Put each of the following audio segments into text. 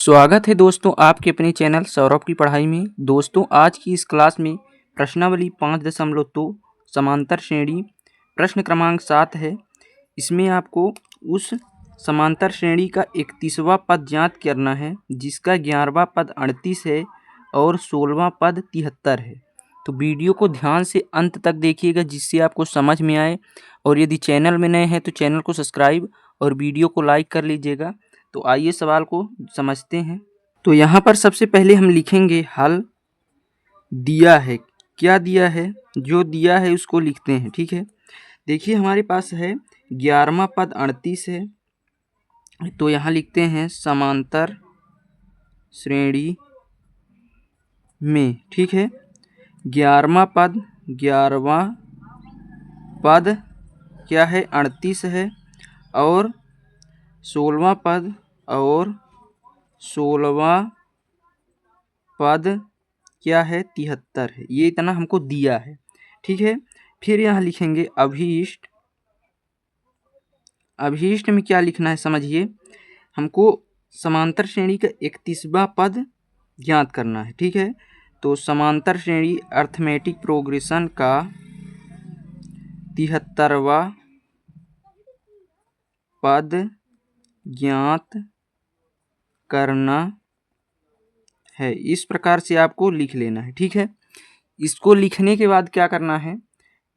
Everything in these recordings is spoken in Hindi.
स्वागत है दोस्तों आपके अपने चैनल सौरभ की पढ़ाई में। दोस्तों आज की इस क्लास में प्रश्नावली 5.2 समांतर श्रेणी प्रश्न क्रमांक 7 है। इसमें आपको उस समांतर श्रेणी का 31वां पद ज्ञात करना है जिसका 11वां पद 38 है और 16वां पद 73 है। तो वीडियो को ध्यान से अंत तक देखिएगा जिससे आपको समझ में आए, और यदि चैनल में नए हैं तो चैनल को सब्सक्राइब और वीडियो को लाइक कर लीजिएगा। तो आइए सवाल को समझते हैं। तो यहाँ पर सबसे पहले हम लिखेंगे हल दिया है। क्या दिया है? जो दिया है उसको लिखते हैं। ठीक है, देखिए हमारे पास है 11वां पद 38 है, तो यहाँ लिखते हैं समांतर श्रेणी में। ठीक है, 11वां पद क्या है? 38 है और 16वां पद क्या है? 73 है। ये इतना हमको दिया है। ठीक है, फिर यहाँ लिखेंगे अभीष्ट। अभीष्ट में क्या लिखना है समझिए, हमको समांतर श्रेणी का 31वां पद ज्ञात करना है। ठीक है, तो समांतर श्रेणी अर्थमेटिक प्रोग्रेशन का 73वां पद ज्ञात करना है। इस प्रकार से आपको लिख लेना है। ठीक है, इसको लिखने के बाद क्या करना है?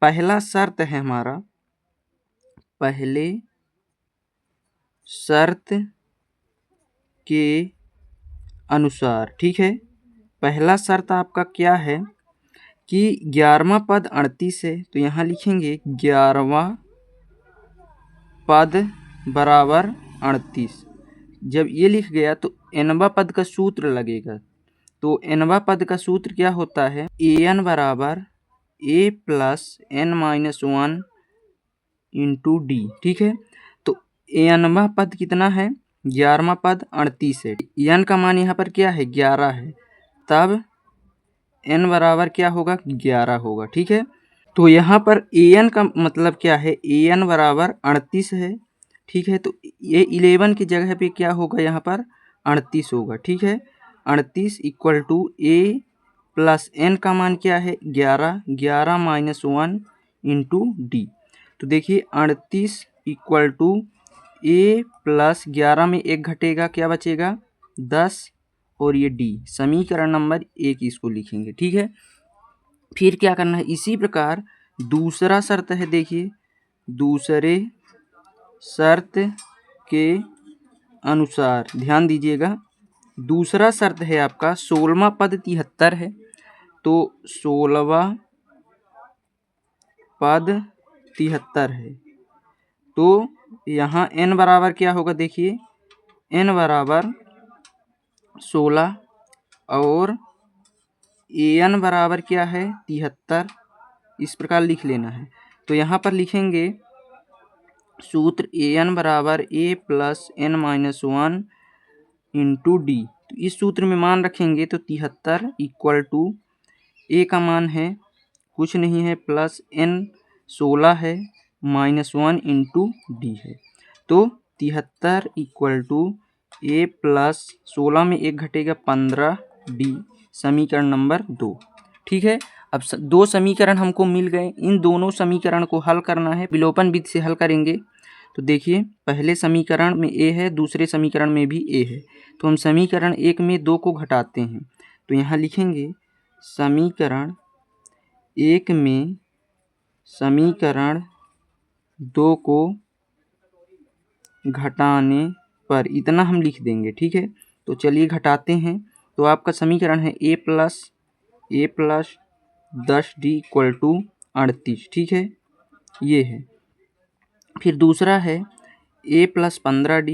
पहला शर्त है हमारा, पहले शर्त के अनुसार। ठीक है, पहला शर्त आपका क्या है कि 11वां पद 38 है, तो यहाँ लिखेंगे 11वां पद बराबर 38। जब ये लिख गया तो nवां पद का सूत्र लगेगा। तो nवां पद का सूत्र क्या होता है? an बराबर a plus n minus 1 into D. ठीक है, तो nवां पद कितना है? 11वां पद 38 है। n का मान यहाँ पर क्या है? 11 है, तब n बराबर क्या होगा? 11 होगा। ठीक है, तो यहाँ पर an का मतलब क्या है? an बराबर 38 है। ठीक है, तो ये 11 की जगह पे क्या होगा? यहाँ पर 38 होगा। ठीक है, 38 equal to a plus n का मान क्या है? 11, 11 माइनस 1 इंटू डी। तो देखिए 38 इक्वल टू a प्लस 11 में 1 घटेगा, क्या बचेगा? 10, और ये डी समीकरण नंबर 1 इसको लिखेंगे। ठीक है, फिर क्या करना है? इसी प्रकार दूसरा शर्त है। देखिए दूसरे शर्त के अनुसार ध्यान दीजिएगा। दूसरा शर्त है आपका 16वां पद 73 है, तो 16वां पद 73 है, तो यहाँ n बराबर क्या होगा? देखिए n बराबर 16 और an बराबर क्या है? 73। इस प्रकार लिख लेना है। तो यहाँ पर लिखेंगे सूत्र an बराबर a plus n minus 1 into D. तो इस सूत्र में मान रखेंगे तो 73 इक्वल टू a का मान है कुछ नहीं है प्लस n 16 है माइनस 1 इंटू डी है। तो 73 इक्वल टू a प्लस 16 में 1 घटेगा 15 डी समीकरण नंबर 2। ठीक है, अब दो समीकरण हमको मिल गए। इन दोनों समीकरण को हल करना है, विलोपन विधि से हल करेंगे। तो देखिए पहले समीकरण में a है, दूसरे समीकरण में भी a है, तो हम समीकरण 1 में 2 को घटाते हैं। तो यहाँ लिखेंगे समीकरण 1 में समीकरण 2 को घटाने पर इतना हम लिख देंगे। ठीक है, तो चलिए घटाते हैं। तो आपका समीकरण है a plus 10d equal to 38। ठीक है, ये है। फिर दूसरा है a plus 15d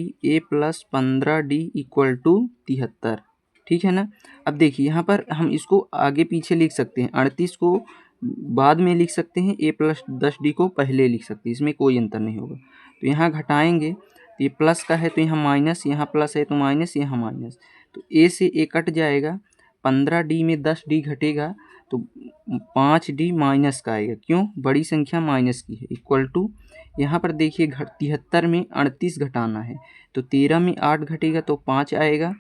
equal to 73। ठीक है ना। अब देखिए यहाँ पर हम इसको आगे पीछे लिख सकते हैं। 38 को बाद में लिख सकते हैं, a प्लस 10d को पहले लिख सकते हैं, इसमें कोई अंतर नहीं होगा। तो यहाँ घटाएंगे तो ये प्लस का है तो यहाँ माइनस, यहाँ प्लस है तो माइनस, यहाँ माइनस, तो a से a कट जाएगा। 15d में 10d घटेगा तो 5d माइनस का आएगा। क्यों? बड़ी संख्या माइनस की है। इक्वल टू यहाँ पर देखिए 73 में 38 घटाना है, तो 13 में 8 घटेगा तो 5 आएगा।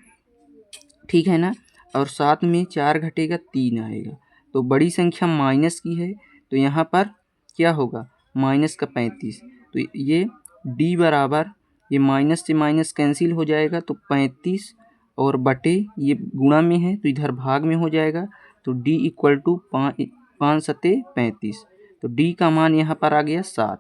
ठीक है ना। और साथ में 4 घटेगा 3 आएगा, तो बड़ी संख्या माइनस की है, तो यहाँ पर क्या होगा माइनस का 35। तो ये d बराबर, ये माइनस से माइनस कैंसिल हो जाएगा, तो 35 और बटे ये गुणा में है तो इधर भाग में हो जाएगा, तो d इक्वल टू 5 सते 35। तो d का मान यहाँ पर आ गया 7।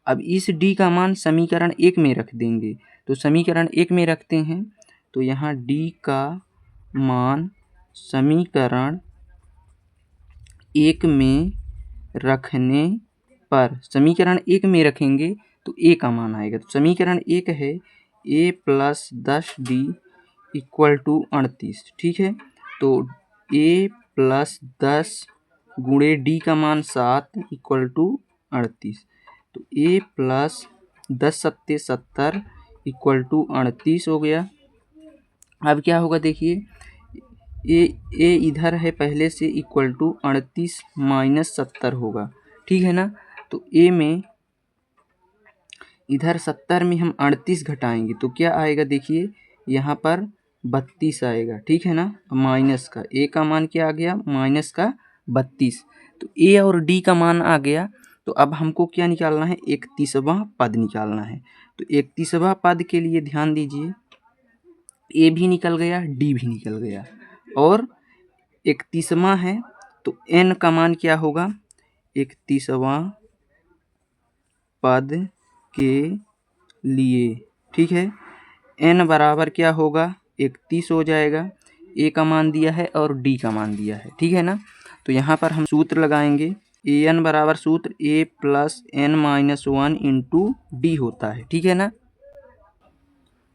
अब इस d का मान समीकरण 1 में रख देंगे, तो समीकरण 1 में रखते हैं, तो यहाँ d का मान समीकरण 1 में रखने पर, समीकरण 1 में रखेंगे तो a का मान आएगा। तो समीकरण 1 है a plus 10d equal to 38। ठीक है, तो a प्लस 10 गुणे d का मान 7 इक्वल टू 38। तो a प्लस 10 सत्ते 70 इक्वल टू 38 हो गया। अब क्या होगा देखिए, ए इधर है पहले से, इक्वल टू 38 माइनस 70 होगा। ठीक है ना। तो ए में इधर 70 में हम 38 घटाएंगे तो क्या आएगा देखिए, यहाँ पर 32 आएगा। ठीक है ना, माइनस का ए का मान क्या आ गया माइनस का 32। तो ए और डी का मान आ गया। तो अब हमको क्या निकालना है, 31वां पद निकालना है। तो 31वां पद के लिए ध्यान दीजिए, ए भी निकल गया डी भी निकल गया और 31वां है, तो एन का मान क्या होगा 31वां पद के लिए। ठीक है, एन बराबर क्या होगा 31 हो जाएगा। ए का मान दिया है और डी का मान दिया है। ठीक है ना। तो यहाँ पर हम सूत्र लगाएंगे, ए एन बराबर सूत्र A plus N minus 1 into D होता है। ठीक है ना।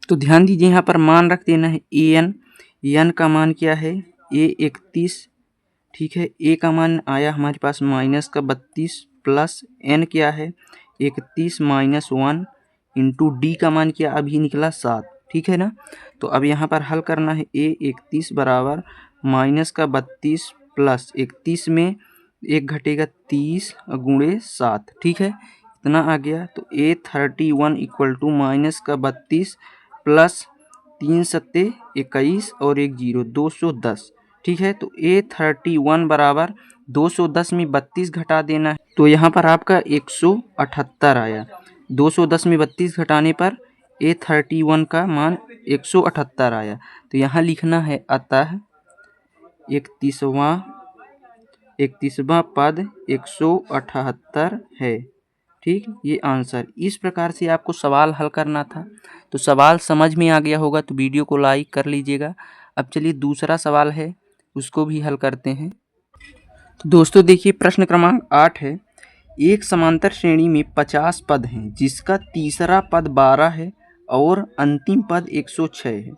तो ध्यान दीजिए यहाँ पर मान रख देना है ए एन का मान क्या है ए 31। ठीक है, ए का मान आया हमारे पास माइनस का 32 प्लस एन क्या है 31 माइनस 1 इंटू डी का मान क्या अभी निकला 7। ठीक है ना। तो अब यहाँ पर हल करना है, ए 31 बराबर माइनस का 32 प्लस 31 में 1 घटेगा 30 गुणे 7। ठीक है, इतना आ गया। तो ए 31 इक्वल टू माइनस का 32 प्लस 3 सत्ते 21 और 1 0 210। ठीक है, तो ए 31 बराबर 210 में 32 घटा देना है, तो यहाँ पर आपका 178 आया। 210 में 32 घटाने पर ए 31 का मान 178 आया। तो यहाँ लिखना है अतः 31वां पद 178 है। ठीक, ये आंसर। इस प्रकार से आपको सवाल हल करना था। तो सवाल समझ में आ गया होगा तो वीडियो को लाइक कर लीजिएगा। अब चलिए दूसरा सवाल है, उसको भी हल करते हैं। तो दोस्तों देखिए, प्रश्न क्रमांक 8 है, एक समांतर श्रेणी में 50 पद हैं जिसका तीसरा पद 12 है और अंतिम पद 106 है,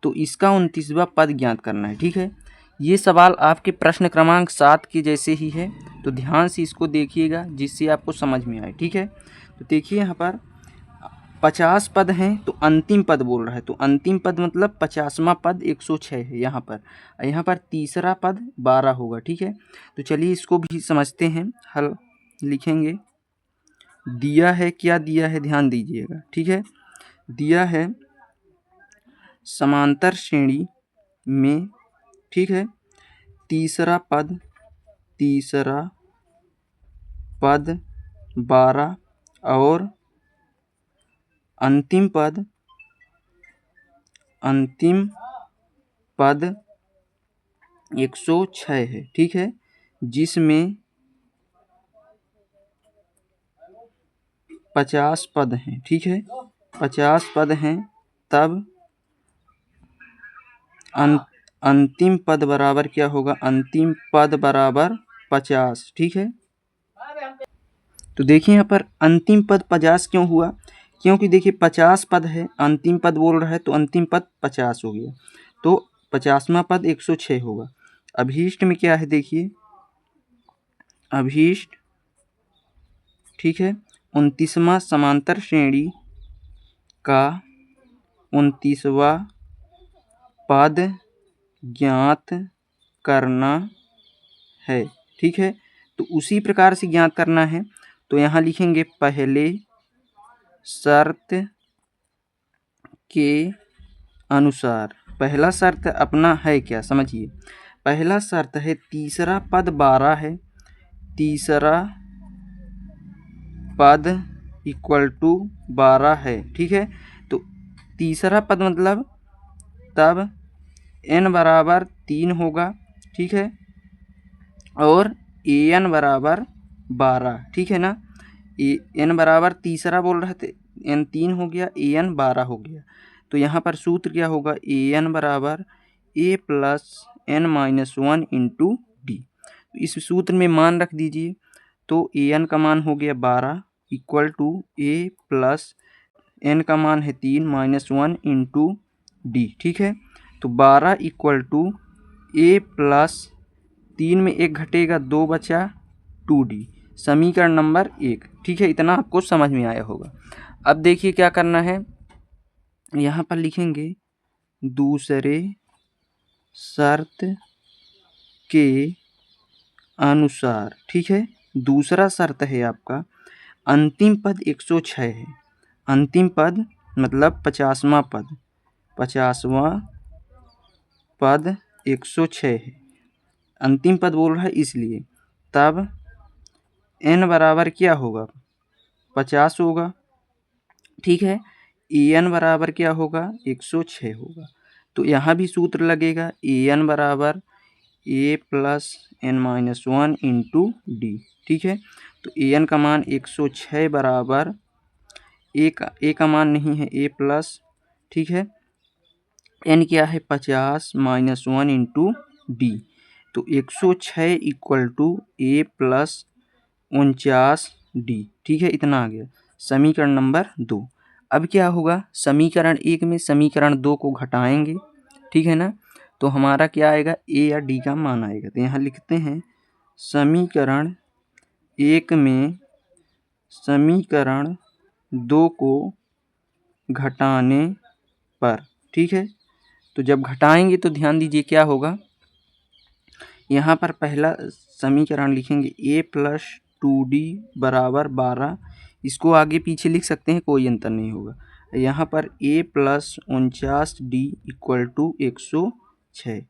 तो इसका 29वां पद ज्ञात करना है। ठीक है, ये सवाल आपके प्रश्न क्रमांक 7 के जैसे ही है, तो ध्यान से इसको देखिएगा जिससे आपको समझ में आए। ठीक है, तो देखिए यहाँ पर 50 पद हैं तो अंतिम पद बोल रहा है, तो अंतिम पद मतलब 50वां पद 106 है यहाँ पर तीसरा पद 12 होगा। ठीक है, तो चलिए इसको भी समझते हैं, हल लिखेंगे। दिया है, क्या दिया है ध्यान दीजिएगा। ठीक है, दिया है समांतर श्रेणी में, ठीक है, तीसरा पद 12 और अंतिम पद 106 है। ठीक है, जिसमें 50 पद हैं। ठीक है, 50 पद हैं, तब अंतिम पद बराबर क्या होगा, अंतिम पद बराबर 50। ठीक है, तो देखिए यहाँ पर अंतिम पद 50 क्यों हुआ, क्योंकि देखिए 50 पद है, अंतिम पद बोल रहा है तो अंतिम पद 50 हो गया, तो 50वां पद 106 होगा। अभीष्ट में क्या है देखिए, अभीष्ट, ठीक है, 29वां समांतर श्रेणी का 29वां पद ज्ञात करना है। ठीक है, तो उसी प्रकार से ज्ञात करना है, तो यहाँ लिखेंगे पहले शर्त के अनुसार। पहला शर्त अपना है क्या, समझिए। पहला शर्त है तीसरा पद 12 है, तीसरा पद इक्वल टू 12 है, ठीक है। तो तीसरा पद मतलब तब n बराबर 3 होगा, ठीक है, और an बराबर 12, ठीक है ना। n बराबर तीसरा बोल रहे थे, n 3 हो गया, an 12 हो गया। तो यहाँ पर सूत्र क्या होगा, an बराबर a plus n minus 1 into D. इस सूत्र में मान रख दीजिए, तो an का मान हो गया 12 equal to a plus n का मान है 3 माइनस 1 इंटू डी, ठीक है। तो 12 इक्वल टू a प्लस 3 में 1 घटेगा, 2 बचा 2d, समीकरण नंबर 1, ठीक है। इतना आपको समझ में आया होगा। अब देखिए क्या करना है, यहाँ पर लिखेंगे दूसरे शर्त के अनुसार, ठीक है। दूसरा शर्त है आपका अंतिम पद 106 है, अंतिम पद मतलब 50वां पद, 50वां पद 106 है, अंतिम पद बोल रहा है इसलिए। तब n बराबर क्या होगा, 50 होगा, ठीक है। an बराबर क्या होगा, 106 होगा। तो यहाँ भी सूत्र लगेगा an बराबर a plus n minus 1 into D, ठीक है। तो an का मान 106 बराबर a का मान नहीं है a प्लस, ठीक है, n क्या है 50 माइनस 1 इंटू डी। तो 106 equal to a plus 49d, ठीक है। इतना आ गया समीकरण नंबर 2। अब क्या होगा, समीकरण 1 में समीकरण 2 को घटाएंगे, ठीक है ना। तो हमारा क्या आएगा, a या d का मान आएगा। तो यहाँ लिखते हैं समीकरण 1 में समीकरण 2 को घटाने पर, ठीक है। तो जब घटाएंगे तो ध्यान दीजिए क्या होगा, यहाँ पर पहला समीकरण लिखेंगे a प्लस 2d बराबर 12, इसको आगे पीछे लिख सकते हैं, कोई अंतर नहीं होगा। यहाँ पर a plus 49d equal to 106।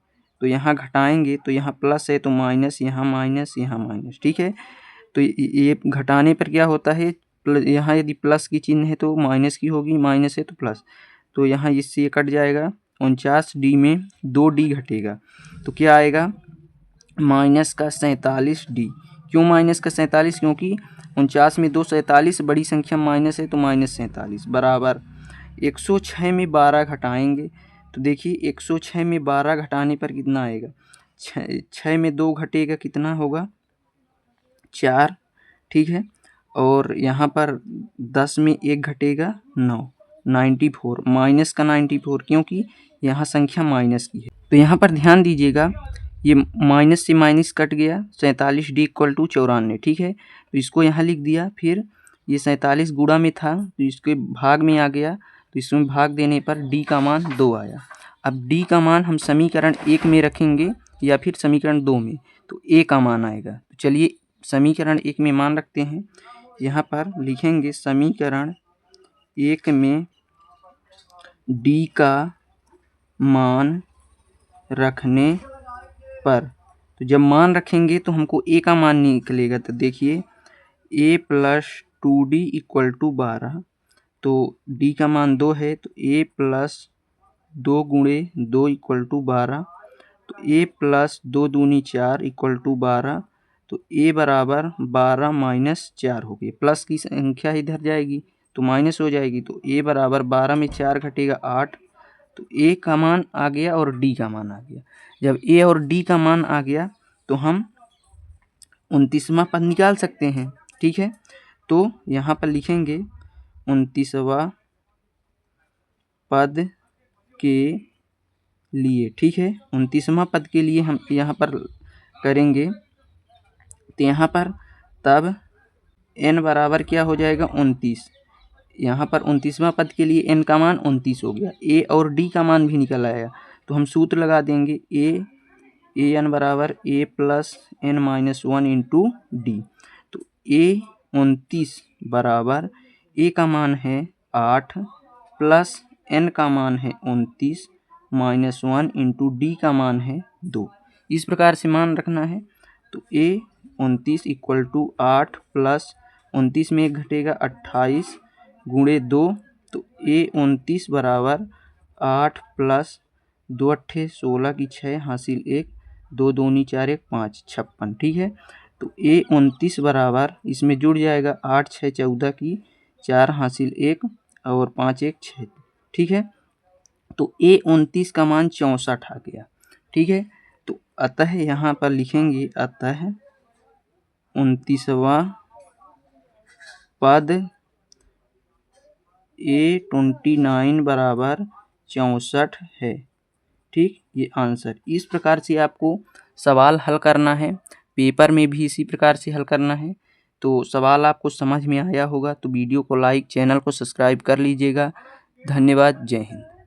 तो यहाँ घटाएंगे तो यहाँ प्लस है तो माइनस, यहाँ माइनस, यहाँ माइनस, ठीक है। तो ये घटाने पर क्या होता है, यहाँ यदि प्लस की चिन्ह है तो माइनस की होगी, माइनस है तो प्लस। तो यहाँ इससे ये कट जाएगा, 49d में 2d घटेगा तो क्या आएगा, माइनस का 47d। क्यों माइनस का 47, क्योंकि 49 में 2 47, बड़ी संख्या माइनस है तो माइनस 47 बराबर 106 में 12 घटाएंगे। तो देखिए 106 में 12 घटाने पर कितना आएगा, 6 में 2 घटेगा, कितना होगा 4, ठीक है। और यहाँ पर 10 में 1 घटेगा 9, 94, माइनस का 94, क्योंकि यहाँ संख्या माइनस की है। तो यहाँ पर ध्यान दीजिएगा, ये माइनस से माइनस कट गया, 47d इक्वल टू 94, ठीक है। तो इसको यहाँ लिख दिया, फिर ये 47 गुणा में था तो इसके भाग में आ गया, तो इसमें भाग देने पर d का मान 2 आया। अब d का मान हम समीकरण 1 में रखेंगे या फिर समीकरण 2 में, तो a का मान आएगा। तो चलिए समीकरण 1 में मान रखते हैं, यहाँ पर लिखेंगे समीकरण 1 में d का मान रखने पर, तो जब मान रखेंगे तो हमको a का मान निकलेगा। तो देखिए a plus 2d equal to 12, तो d का मान 2 है तो a प्लस 2 गुणे 2 इक्वल टू 12, तो a प्लस 2 दूनी 4 इक्वल टू 12, तो a बराबर 12 माइनस 4 हो गई, प्लस की संख्या इधर जाएगी तो माइनस हो जाएगी। तो a बराबर 12 में 4 घटेगा 8, तो a का मान आ गया और d का मान आ गया। जब a और d का मान आ गया तो हम 29वां पद निकाल सकते हैं, ठीक है। तो यहाँ पर लिखेंगे 29वां पद के लिए, ठीक है। 29वां पद के लिए हम यहाँ पर करेंगे, तो यहाँ पर तब n बराबर क्या हो जाएगा 29, यहाँ पर 29वां पद के लिए n का मान 29 हो गया, a और d का मान भी निकल आया। तो हम सूत्र लगा देंगे an बराबर a plus n minus 1 into D. तो a 29 बराबर a का मान है 8 प्लस n का मान है 29, -1 इंटू डी का मान है 2। इस प्रकार से मान रखना है। तो A29 इक्वल टू 8 प्लस 29 में 1 घटेगा 28 गुणे 2। तो A29 बराबर 8 प्लस 2 अट्ठे 16 की 6 हासिल 1 2 दूनी 4 1 5 56। ठीक है। तो A29 बराबर इसमें जुड़ जाएगा 8 6 14 की 4 हासिल 1 और 5 1 6। ठीक है। तो A29 का मान 64 आ गया। ठीक है। तो अतः यहाँ पर लिखेंगे अतः 29वां पद A29 बराबर 64 है। ठीक, ये आंसर। इस प्रकार से आपको सवाल हल करना है, पेपर में भी इसी प्रकार से हल करना है। तो सवाल आपको समझ में आया होगा तो वीडियो को लाइक, चैनल को सब्सक्राइब कर लीजिएगा। धन्यवाद। जय हिंद।